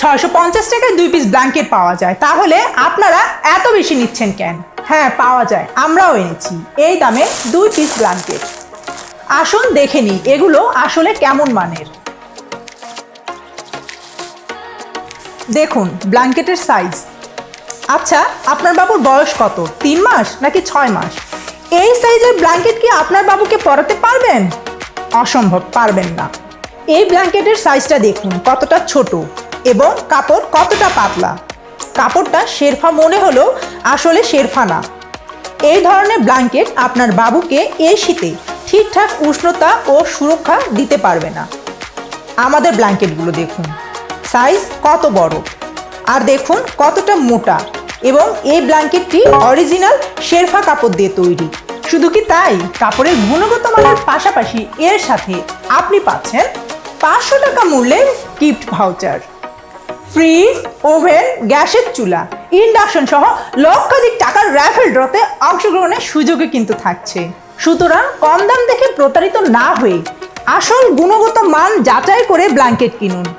650 টাকায় 2 piece blanket পাওয়া যায়, তাহলে আপনারা এত বেশি নিচ্ছেন কেন? হ্যাঁ, পাওয়া যায়, আমরাও এনেছি এই দামে 2 পিস ব্ল্যাঙ্কেট। আসুন দেখে নিই এগুলো আসলে কেমন মানের। দেখুন ব্ল্যাঙ্কেটের সাইজ। আচ্ছা, আপনার বাবুর বয়স কত? 3 মাস নাকি 6 মাস? এই সাইজের ব্ল্যাঙ্কেট কি আপনার বাবুকে পরাতে পারবেন? অসম্ভব, পারবেন না। এই ব্ল্যাঙ্কেটের সাইজটা দেখুন কতটা ছোট এবং কাপড় কতটা পাতলা। কাপড়টা শেরফা মনে হলেও আসলে শেরফা না। এই ধরনের ব্ল্যাঙ্কেট আপনার বাবুকে এই শীতে ঠিকঠাক উষ্ণতা ও সুরক্ষা দিতে পারবে না। আমাদের ব্ল্যাঙ্কেটগুলো দেখুন, সাইজ কত বড়, আর দেখুন কতটা মোটা, এবং এই ব্ল্যাঙ্কেটটি অরিজিনাল শেরফা কাপড় দিয়ে তৈরি। শুধু কি তাই, কাপড়ের গুণগত মানের পাশাপাশি এর সাথে আপনি পাচ্ছেন 500 টাকা মূল্যের গিফট ভাউচার, ফ্রিজ, ওভেন, গ্যাসের চুলা, ইন্ডাকশন সহ লক্ষাধিক টাকার র্যাফেল ড্রতে অংশগ্রহণের সুযোগও কিন্তু থাকছে। সুতরাং কম দাম দেখে প্রতারিত না হয়ে আসল গুণগত মান যাচাই করে ব্ল্যাঙ্কেট কিনুন।